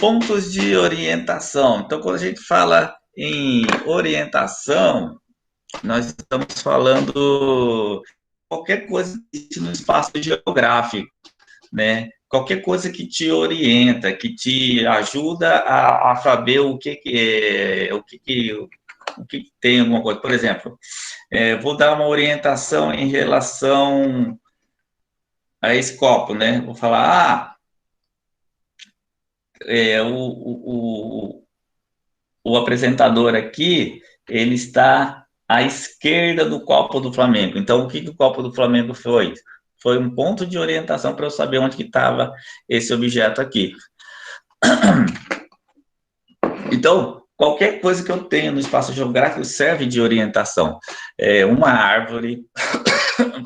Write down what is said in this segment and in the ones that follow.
Pontos de orientação. Então, quando a gente fala em orientação, nós estamos falando qualquer coisa que existe no espaço geográfico, né? Qualquer coisa que te orienta, que te ajuda a saber o que tem alguma coisa. Por exemplo, vou dar uma orientação em relação a esse copo, né? Vou falar, é, o apresentador aqui, ele está à esquerda do copo do Flamengo. Então, o que, que o copo do Flamengo foi? Foi um ponto de orientação para eu saber onde que estava esse objeto aqui. Então, qualquer coisa que eu tenha no espaço geográfico serve de orientação. Uma árvore,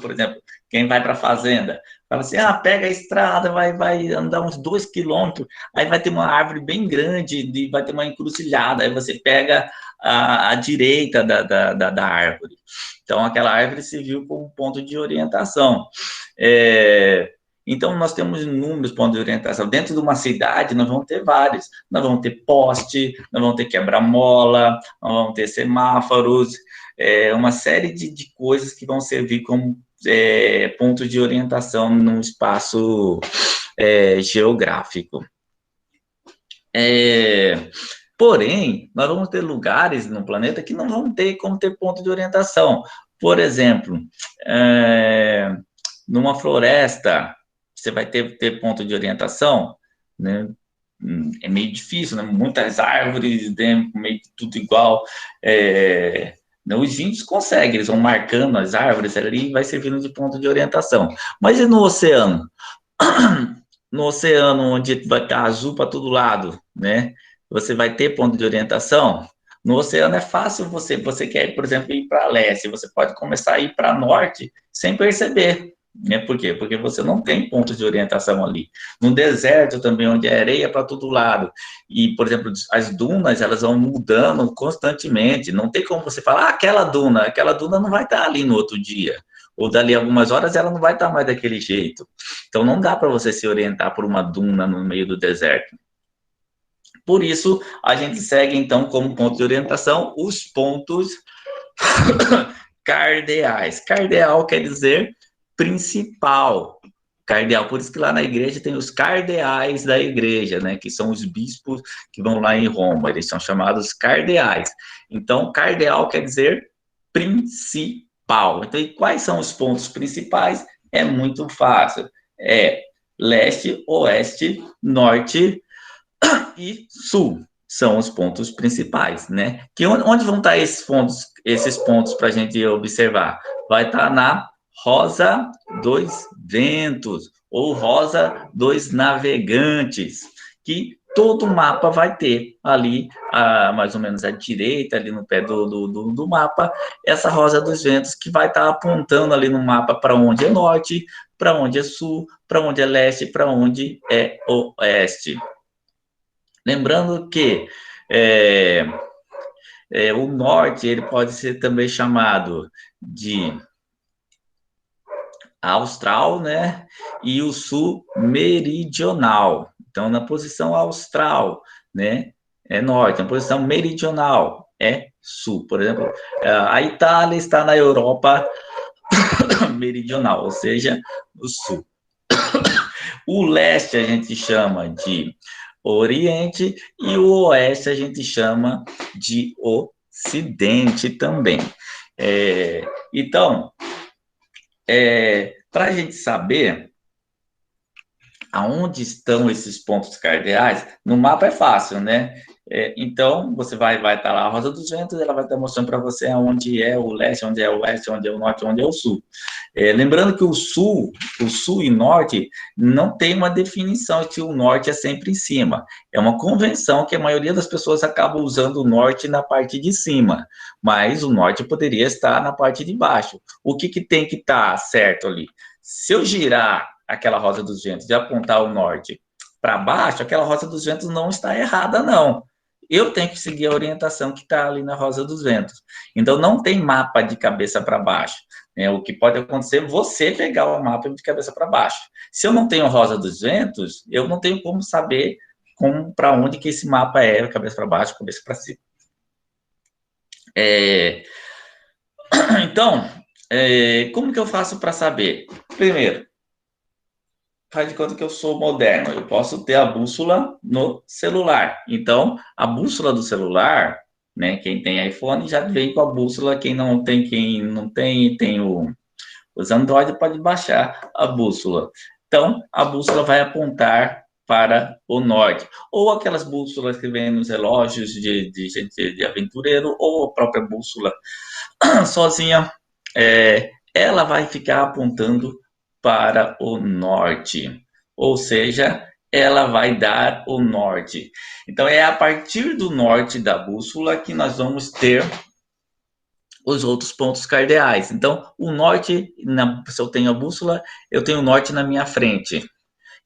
por exemplo, quem vai para a fazenda, fala assim, pega a estrada, vai andar uns 2 quilômetros, aí vai ter uma árvore bem grande, vai ter uma encruzilhada, aí você pega a direita da árvore. Então, aquela árvore serviu como ponto de orientação. Então, nós temos inúmeros pontos de orientação. Dentro de uma cidade, nós vamos ter vários. Nós vamos ter poste, nós vamos ter quebra-mola, nós vamos ter semáforos, uma série de coisas que vão servir como pontos de orientação no espaço geográfico. Porém, nós vamos ter lugares no planeta que não vão ter como ter ponto de orientação. Por exemplo, numa floresta, você vai ter ponto de orientação, né? É meio difícil, né? Muitas árvores, né? Meio que tudo igual. Os índios conseguem, eles vão marcando as árvores ali e vai servindo de ponto de orientação. Mas e no oceano? No oceano, onde vai estar azul para todo lado, né? Você vai ter ponto de orientação? No oceano é fácil você quer, por exemplo, ir para leste, você pode começar a ir para norte sem perceber. Né? Por quê? Porque você não tem ponto de orientação ali. No deserto também, onde é areia para todo lado. E, por exemplo, as dunas, elas vão mudando constantemente. Não tem como você falar, aquela duna não vai estar ali no outro dia. Ou dali a algumas horas ela não vai estar mais daquele jeito. Então não dá para você se orientar por uma duna no meio do deserto. Por isso, a gente segue, então, como ponto de orientação, os pontos cardeais. Cardeal quer dizer principal. Cardeal, por isso que lá na igreja tem os cardeais da igreja, né, que são os bispos que vão lá em Roma, eles são chamados cardeais. Então, cardeal quer dizer principal. Então, e quais são os pontos principais? É muito fácil. Leste, oeste, norte e sul são os pontos principais, né? Que onde vão estar esses pontos para a gente observar? Vai estar na Rosa dos Ventos ou Rosa dos Navegantes, que todo mapa vai ter ali, mais ou menos à direita, ali no pé do mapa, essa Rosa dos Ventos que vai estar apontando ali no mapa para onde é norte, para onde é sul, para onde é leste, para onde é oeste. Lembrando que o norte ele pode ser também chamado de austral, né? E o sul meridional. Então, na posição austral, né? É norte. Na posição meridional é sul. Por exemplo, a Itália está na Europa meridional, ou seja, no sul. O leste a gente chama de Oriente e o Oeste a gente chama de Ocidente também. Então, para a gente saber aonde estão esses pontos cardeais, no mapa é fácil, né? Então, você vai estar lá a Rosa dos Ventos, ela vai estar mostrando para você onde é o leste, onde é o oeste, onde é o norte, onde é o sul. Lembrando que o sul e norte não tem uma definição de que o norte é sempre em cima. É uma convenção que a maioria das pessoas acaba usando o norte na parte de cima, mas o norte poderia estar na parte de baixo. O que tem que estar certo ali? Se eu girar aquela Rosa dos Ventos e apontar o norte para baixo, aquela Rosa dos Ventos não está errada, não. Eu tenho que seguir a orientação que está ali na Rosa dos Ventos. Então, não tem mapa de cabeça para baixo. O que pode acontecer é você pegar o mapa de cabeça para baixo. Se eu não tenho Rosa dos Ventos, eu não tenho como saber para onde que esse mapa é, cabeça para baixo, cabeça para cima. Então, como que eu faço para saber? Primeiro, faz de conta que eu sou moderno, eu posso ter a bússola no celular. Então, a bússola do celular, né, quem tem iPhone já vem com a bússola, quem não tem, os Android pode baixar a bússola. Então, a bússola vai apontar para o norte. Ou aquelas bússolas que vêm nos relógios de gente de aventureiro, ou a própria bússola sozinha, ela vai ficar apontando para o norte. Ou seja, ela vai dar o norte. Então, é a partir do norte da bússola que nós vamos ter os outros pontos cardeais. Então, o norte, se eu tenho a bússola, eu tenho o norte na minha frente.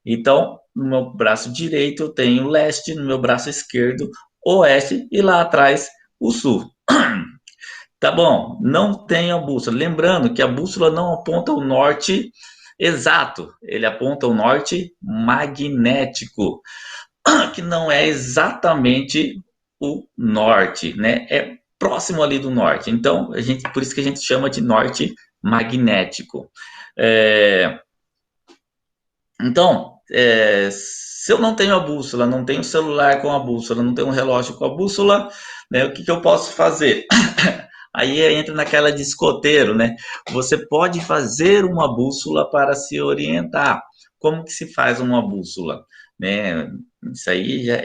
Então, no meu braço direito eu tenho o leste, no meu braço esquerdo, oeste e lá atrás o sul. Tá bom, não tenho a bússola. Lembrando que a bússola não aponta o norte exato, ele aponta o norte magnético, que não é exatamente o norte, né? É próximo ali do norte. Então, por isso que a gente chama de norte magnético. Então, se eu não tenho a bússola, não tenho celular com a bússola, não tenho um relógio com a bússola, né, o que eu posso fazer? Aí entra naquela de escoteiro, né? Você pode fazer uma bússola para se orientar. Como que se faz uma bússola? Né? Isso aí já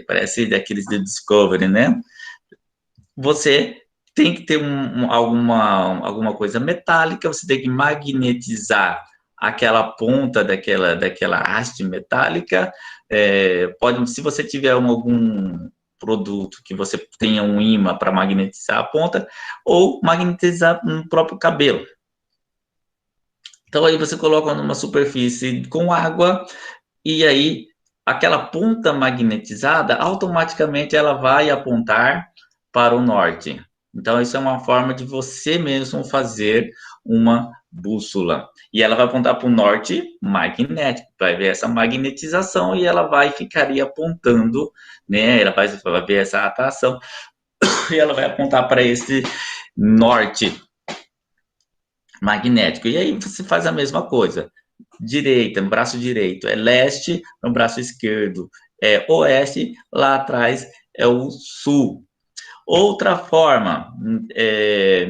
parece daqueles de Discovery, né? Você tem que ter alguma coisa metálica, você tem que magnetizar aquela ponta daquela haste metálica. Se você tiver algum produto que você tenha um ímã para magnetizar a ponta, ou magnetizar no próprio cabelo. Então aí você coloca numa superfície com água e aí aquela ponta magnetizada automaticamente ela vai apontar para o norte. Então isso é uma forma de você mesmo fazer uma bússola. E ela vai apontar para o norte magnético, vai ver essa magnetização e ela vai ficaria apontando, né? Ela vai ver essa atração e ela vai apontar para esse norte magnético. E aí você faz a mesma coisa. Direita, no braço direito é leste, no braço esquerdo é oeste, lá atrás é o sul. Outra forma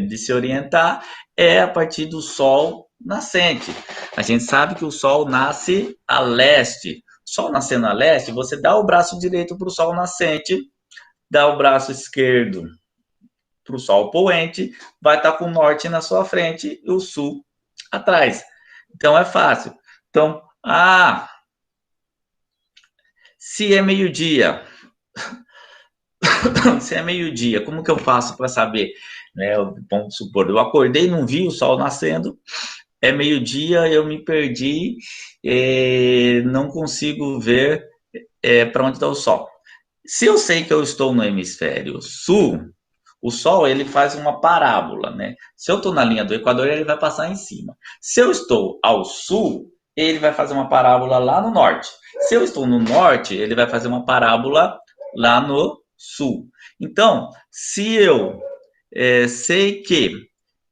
de se orientar é a partir do sol nascente. A gente sabe que o sol nasce a leste. Sol nascendo a leste, você dá o braço direito para o sol nascente, dá o braço esquerdo para o sol poente, vai estar com o norte na sua frente e o sul atrás. Então é fácil. Então, se é meio-dia, se é meio-dia, como que eu faço para saber? Né, vamos supor, eu acordei, não vi o sol nascendo, é meio-dia, eu me perdi, não consigo ver para onde está o sol. Se eu sei que eu estou no hemisfério sul, o Sol ele faz uma parábola, né? Se eu estou na linha do Equador, ele vai passar em cima. Se eu estou ao sul, ele vai fazer uma parábola lá no norte. Se eu estou no norte, ele vai fazer uma parábola lá no sul. Então, se eu sei que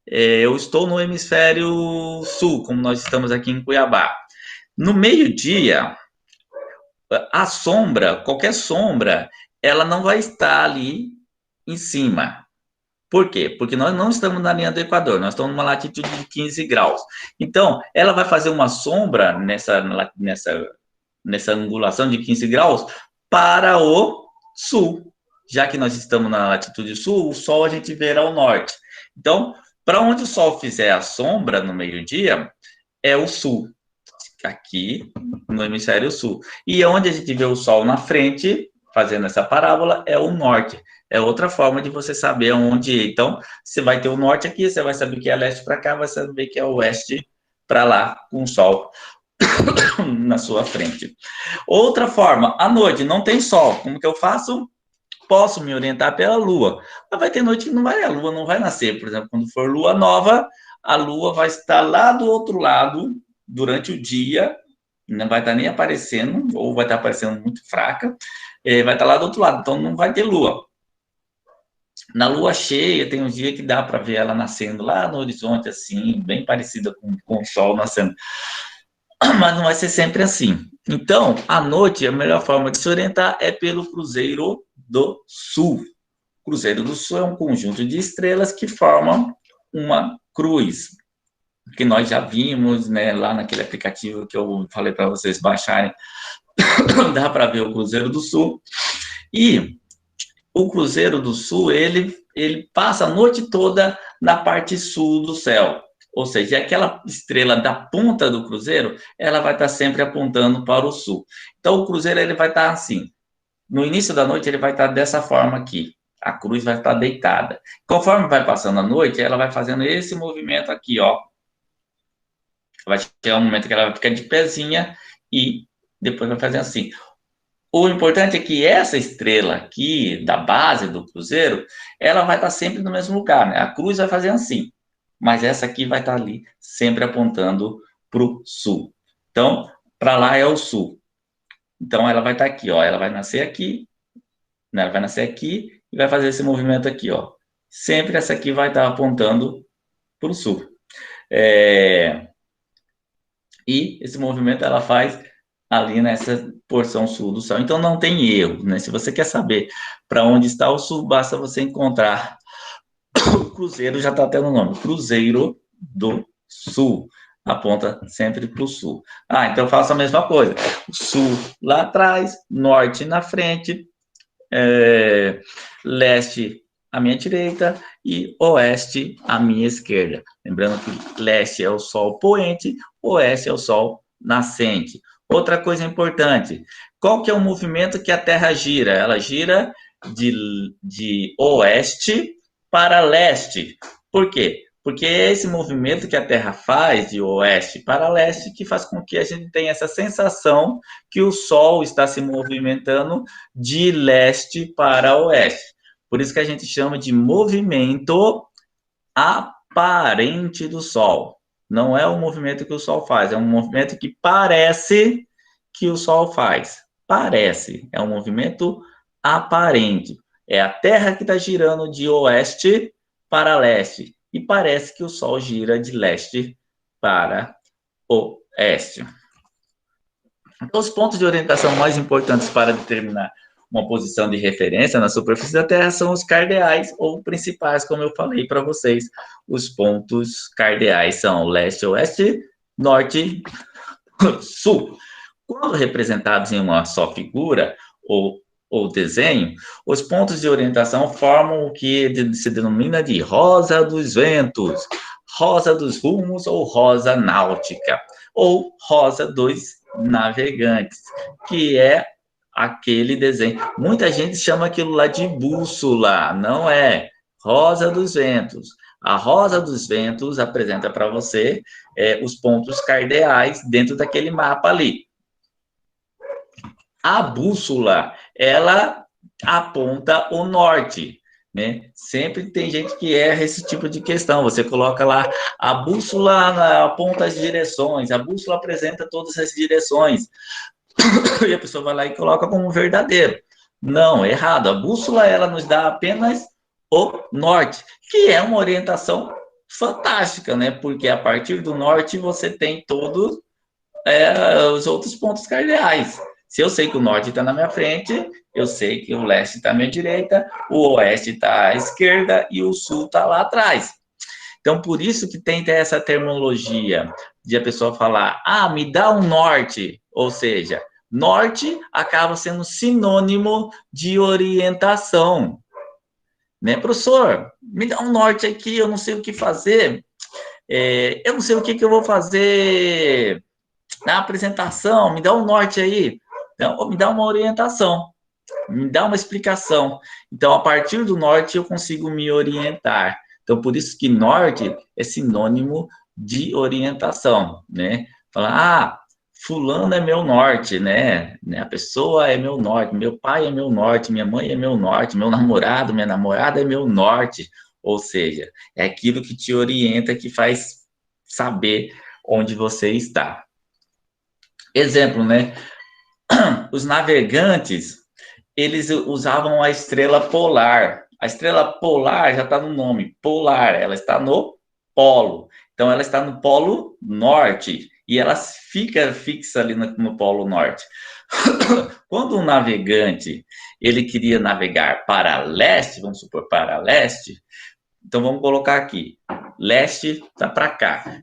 eu estou no hemisfério sul, como nós estamos aqui em Cuiabá, no meio-dia, a sombra, qualquer sombra, ela não vai estar ali em cima. Por quê? Porque nós não estamos na linha do Equador, nós estamos numa latitude de 15 graus. Então, ela vai fazer uma sombra nessa angulação de 15 graus para o sul. Já que nós estamos na latitude sul, o sol a gente vê ao norte. Então, para onde o sol fizer a sombra no meio-dia, é o sul. Aqui no hemisfério sul. E onde a gente vê o sol na frente, fazendo essa parábola, é o norte. É outra forma de você saber onde ir. Então, você vai ter o norte aqui, você vai saber que é leste para cá, vai saber que é oeste para lá, com o sol na sua frente. Outra forma, à noite não tem sol. Como que eu faço? Posso me orientar pela lua. Mas vai ter noite que a lua não vai nascer. Por exemplo, quando for lua nova, a lua vai estar lá do outro lado durante o dia não vai estar nem aparecendo, ou vai estar aparecendo muito fraca, vai estar lá do outro lado, então não vai ter lua. Na lua cheia, tem um dia que dá para ver ela nascendo lá no horizonte, assim, bem parecida com o sol nascendo. Mas não vai ser sempre assim. Então, à noite, a melhor forma de se orientar é pelo Cruzeiro do Sul. O Cruzeiro do Sul é um conjunto de estrelas que formam uma cruz, que nós já vimos, né, lá naquele aplicativo que eu falei para vocês baixarem, dá para ver o Cruzeiro do Sul. E o Cruzeiro do Sul, ele passa a noite toda na parte sul do céu. Ou seja, aquela estrela da ponta do Cruzeiro, ela vai estar sempre apontando para o sul. Então, o Cruzeiro ele vai estar assim. No início da noite, ele vai estar dessa forma aqui. A cruz vai estar deitada. Conforme vai passando a noite, ela vai fazendo esse movimento aqui, ó. Vai chegar um momento que ela vai ficar de pezinha e depois vai fazer assim. O importante é que essa estrela aqui, da base do cruzeiro, ela vai estar sempre no mesmo lugar, né? A cruz vai fazer assim, mas essa aqui vai estar ali, sempre apontando para o sul. Então, para lá é o sul. Então, ela vai estar aqui, ó. Ela vai nascer aqui, né? Ela vai nascer aqui e vai fazer esse movimento aqui, ó. Sempre essa aqui vai estar apontando para o sul. E esse movimento ela faz ali nessa porção sul do céu. Então não tem erro, né? Se você quer saber para onde está o sul, basta você encontrar o cruzeiro, já está até no nome, Cruzeiro do Sul. Aponta sempre para o sul. Ah, então eu faço a mesma coisa. Sul lá atrás, norte na frente, leste à minha direita e oeste à minha esquerda. Lembrando que leste é o sol poente, oeste é o sol nascente. Outra coisa importante, qual que é o movimento que a Terra gira? Ela gira de oeste para leste. Por quê? Porque é esse movimento que a Terra faz de oeste para leste que faz com que a gente tenha essa sensação que o Sol está se movimentando de leste para oeste. Por isso que a gente chama de movimento aparente do Sol. Não é o movimento que o Sol faz, é um movimento que parece que o Sol faz. Parece, é um movimento aparente. É a Terra que está girando de oeste para leste. E parece que o Sol gira de leste para oeste. Então, os pontos de orientação mais importantes para determinar uma posição de referência na superfície da Terra são os cardeais ou principais, como eu falei para vocês. Os pontos cardeais são leste, oeste, norte, sul. Quando representados em uma só figura ou desenho, os pontos de orientação formam o que se denomina de rosa dos ventos, rosa dos rumos ou rosa náutica, ou rosa dos navegantes, que é aquele desenho. Muita gente chama aquilo lá de bússola, não é? Rosa dos ventos. A rosa dos ventos apresenta para você os pontos cardeais dentro daquele mapa ali. A bússola, ela aponta o norte, né? Sempre tem gente que erra esse tipo de questão. Você coloca lá, a bússola aponta as direções, a bússola apresenta todas as direções. E a pessoa vai lá e coloca como verdadeiro. Não, errado. A bússola, ela nos dá apenas o norte, que é uma orientação fantástica, né? Porque a partir do norte você tem todos os outros pontos cardeais. Se eu sei que o norte está na minha frente, eu sei que o leste está à minha direita, o oeste está à esquerda e o sul está lá atrás. Então, por isso que tem essa terminologia de a pessoa falar, me dá um norte, ou seja, norte acaba sendo sinônimo de orientação. Né, professor? Me dá um norte aqui, eu não sei o que fazer. Eu não sei o que eu vou fazer na apresentação, me dá um norte aí, me dá uma orientação, me dá uma explicação. Então, a partir do norte, eu consigo me orientar. Então, por isso que norte é sinônimo de orientação, né? Falar, fulano é meu norte, né? A pessoa é meu norte, meu pai é meu norte, minha mãe é meu norte, meu namorado, minha namorada é meu norte. Ou seja, é aquilo que te orienta, que faz saber onde você está. Exemplo, né? Os navegantes, eles usavam a estrela polar. A estrela polar já está no nome, polar, ela está no polo. Então, ela está no polo norte e ela fica fixa ali no polo norte. Quando um navegante ele queria navegar para leste, vamos supor para leste, então vamos colocar aqui, leste está para cá,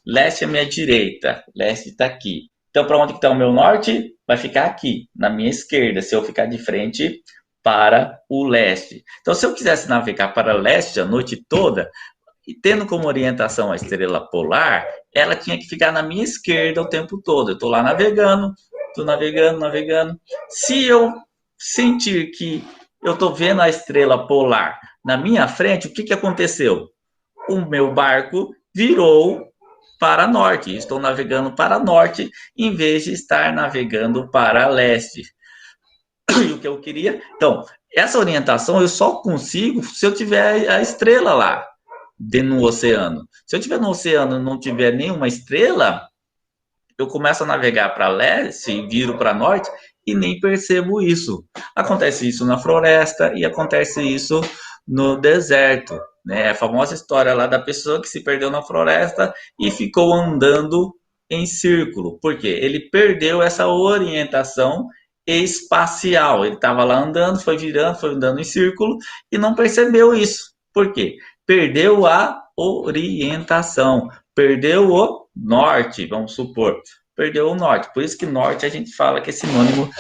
leste é minha direita, leste está aqui. Então, para onde está o meu norte? Vai ficar aqui, na minha esquerda, se eu ficar de frente para o leste. Então, se eu quisesse navegar para leste a noite toda, e tendo como orientação a estrela polar, ela tinha que ficar na minha esquerda o tempo todo. Eu estou lá navegando, estou navegando, navegando. Se eu sentir que eu estou vendo a estrela polar na minha frente, o que, que aconteceu? O meu barco virou para norte. Estou navegando para norte em vez de estar navegando para leste. E o que eu queria? Então, essa orientação eu só consigo se eu tiver a estrela lá no oceano. Se eu tiver no oceano e não tiver nenhuma estrela, eu começo a navegar para leste e viro para norte e nem percebo isso. Acontece isso na floresta e acontece isso no deserto. Né? A famosa história lá da pessoa que se perdeu na floresta e ficou andando em círculo. Por quê? Ele perdeu essa orientação espacial. Ele estava lá andando, foi andando em círculo e não percebeu isso. Por quê? Perdeu a orientação, perdeu o norte, vamos supor, perdeu o norte. Por isso que norte a gente fala que é sinônimo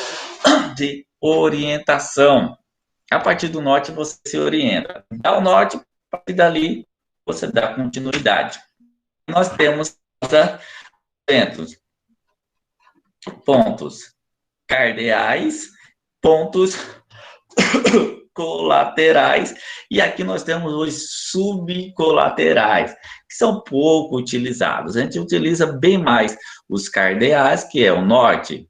de orientação. A partir do norte você se orienta. Dá o norte, a partir dali você dá continuidade. Nós temos pontos, pontos cardeais, pontos colaterais, e aqui nós temos os subcolaterais, que são pouco utilizados. A gente utiliza bem mais os cardeais, que é o norte,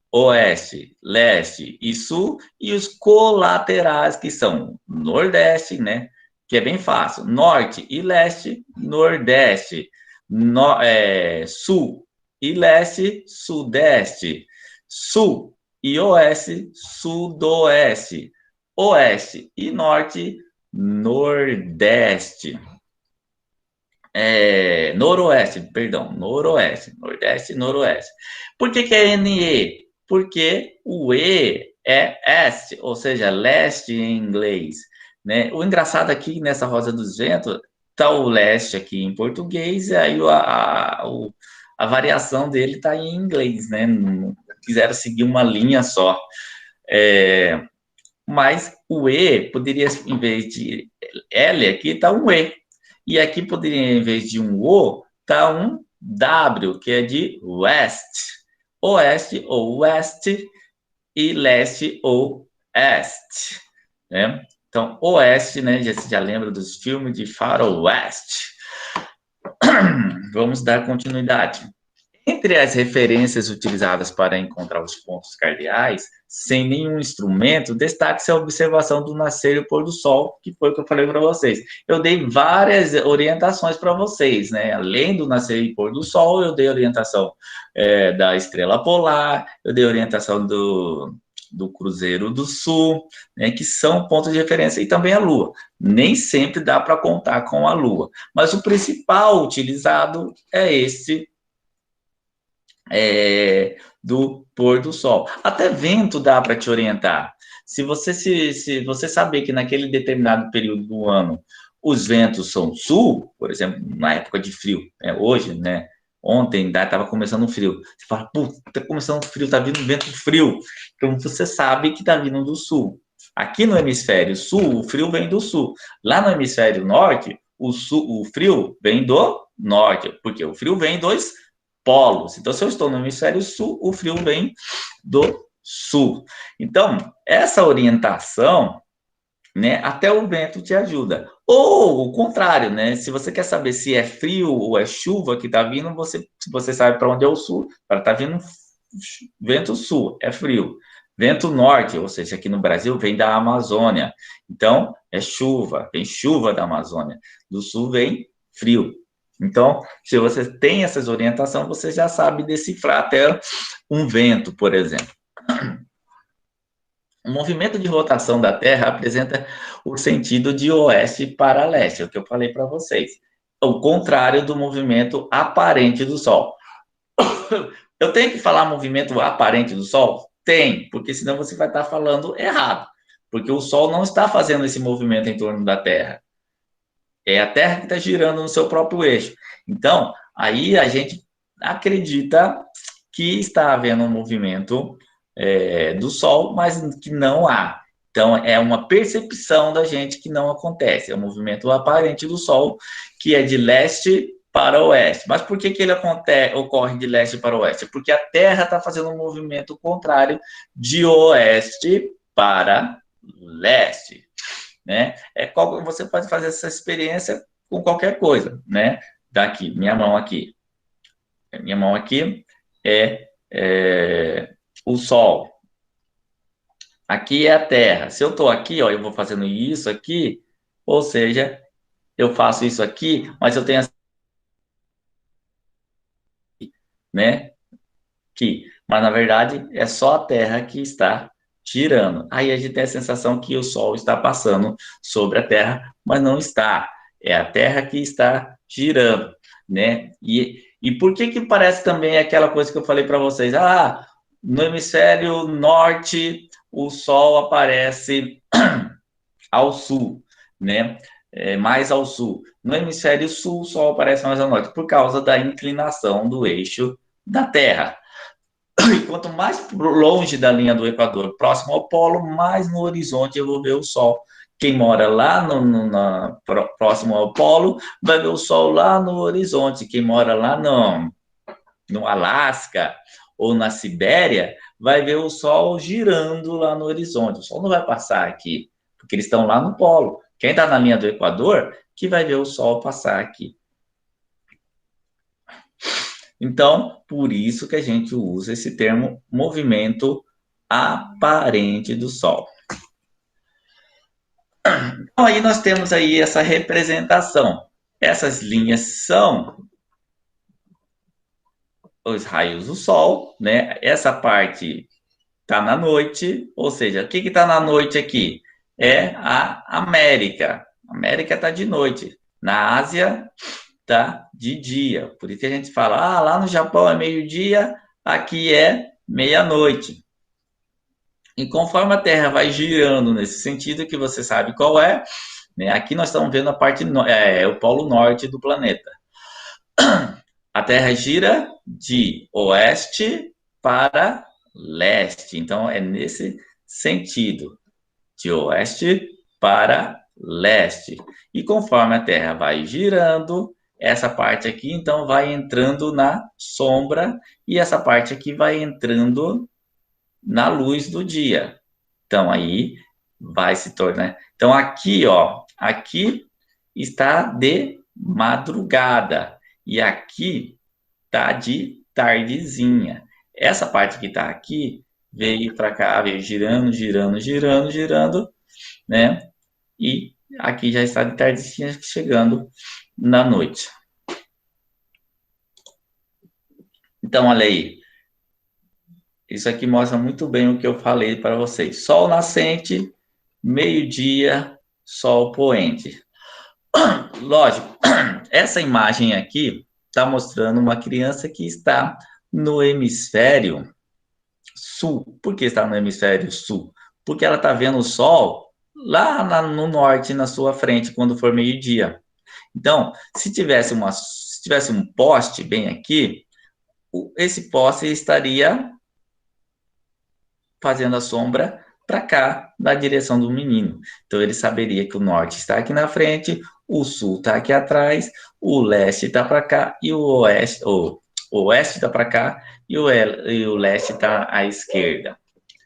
oeste, leste e sul, e os colaterais, que são nordeste, né? Que é bem fácil. Norte e leste, nordeste. Sul e leste, sudeste. Sul e oeste, sudoeste. Oeste e norte, nordeste. Noroeste, perdão, noroeste, nordeste e noroeste. Por que, que é NE? Porque o E é est, ou seja, leste em inglês. Né? O engraçado aqui nessa Rosa dos Ventos está o leste aqui em português, e aí a variação dele está em inglês, né? Não quiseram seguir uma linha só. Mas o E poderia, em vez de L aqui, tá um E. E aqui poderia, em vez de um O, tá um W, que é de West. Oeste ou West e leste ou Est. Né? Então, Oeste, né? Você já lembra dos filmes de Faroeste. Vamos dar continuidade. Entre as referências utilizadas para encontrar os pontos cardeais, sem nenhum instrumento, destaque-se a observação do nascer e o pôr do sol, que foi o que eu falei para vocês. Eu dei várias orientações para vocês, né? Além do nascer e pôr do sol, eu dei orientação da estrela polar, eu dei orientação do Cruzeiro do Sul, né, que são pontos de referência, e também a Lua. Nem sempre dá para contar com a Lua, mas o principal utilizado é esse do pôr do sol. Até vento dá para te orientar. Se você saber que naquele determinado período do ano os ventos são sul, por exemplo, na época de frio, né, hoje, né? Ontem estava começando o frio. Você fala, putz, está começando o frio, está vindo vento frio. Então você sabe que está vindo do sul. Aqui no hemisfério sul, o frio vem do sul. Lá no hemisfério norte, o frio vem do norte, porque o frio vem dos polos. Então, se eu estou no hemisfério sul, o frio vem do sul. Então, essa orientação, né, até o vento te ajuda. Ou o contrário, né? Se você quer saber se é frio ou é chuva que está vindo, você sabe para onde é o sul, para estar vindo vento sul, é frio. Vento norte, ou seja, aqui no Brasil, vem da Amazônia. Então, é chuva, vem chuva da Amazônia. Do sul vem frio. Então, se você tem essas orientações, você já sabe decifrar até um vento, por exemplo. O movimento de rotação da Terra apresenta o sentido de oeste para leste, é o que eu falei para vocês. O contrário do movimento aparente do Sol. Eu tenho que falar movimento aparente do Sol? Tem, porque senão você vai estar falando errado. Porque o Sol não está fazendo esse movimento em torno da Terra. É a Terra que está girando no seu próprio eixo. Então, aí a gente acredita que está havendo um movimento do Sol, mas que não há. Então, é uma percepção da gente que não acontece. É um movimento aparente do Sol, que é de leste para oeste. Mas por que, que ele ocorre de leste para oeste? Porque a Terra está fazendo um movimento contrário de oeste para leste. Né? Você pode fazer essa experiência com qualquer coisa, né? Daqui, minha mão aqui é o Sol. Aqui é a Terra. Se eu estou aqui, ó, eu vou fazendo isso aqui, ou seja, eu faço isso aqui, mas eu tenho, né? Aqui. Mas na verdade é só a Terra que está girando. Aí a gente tem a sensação que o Sol está passando sobre a Terra, mas não está. É a Terra que está girando, né? E por que que parece também aquela coisa que eu falei para vocês? Ah, no hemisfério norte o Sol aparece ao sul, né? Mais ao sul. No hemisfério sul, o Sol aparece mais ao norte, por causa da inclinação do eixo da Terra. E quanto mais longe da linha do Equador, próximo ao polo, mais no horizonte eu vou ver o Sol. Quem mora lá próximo ao polo vai ver o Sol lá no horizonte. Quem mora lá no Alasca ou na Sibéria vai ver o Sol girando lá no horizonte. O Sol não vai passar aqui, porque eles estão lá no polo. Quem está na linha do Equador que vai ver o Sol passar aqui. Então, por isso que a gente usa esse termo movimento aparente do Sol. Então, aí nós temos aí essa representação. Essas linhas são os raios do Sol, né? Essa parte está na noite, ou seja, o que está na noite aqui? É a América. A América está de noite. Na Ásia, tá de dia. Por isso que a gente fala, lá no Japão é meio-dia, aqui é meia-noite. E conforme a Terra vai girando nesse sentido, que você sabe qual é, né? Aqui nós estamos vendo a parte, o polo norte do planeta. A Terra gira de oeste para leste. Então, é nesse sentido, de oeste para leste. E conforme a Terra vai girando, essa parte aqui, então, vai entrando na sombra e essa parte aqui vai entrando na luz do dia. Então, aí vai se tornar. Então, aqui, ó, aqui está de madrugada e aqui está de tardezinha. Essa parte que está aqui veio para cá, veio girando, girando, girando, girando, né? E aqui já está de tardezinha chegando na noite. Então, olha aí. Isso aqui mostra muito bem o que eu falei para vocês. Sol nascente, meio-dia, sol poente. Lógico, essa imagem aqui está mostrando uma criança que está no hemisfério sul. Por que está no hemisfério sul? Porque ela está vendo o sol lá no norte, na sua frente, quando for meio-dia. Então, se tivesse um poste bem aqui, esse poste estaria fazendo a sombra para cá, na direção do menino. Então ele saberia que o norte está aqui na frente, o sul está aqui atrás, o leste está para cá e o oeste está para cá e o leste está à esquerda.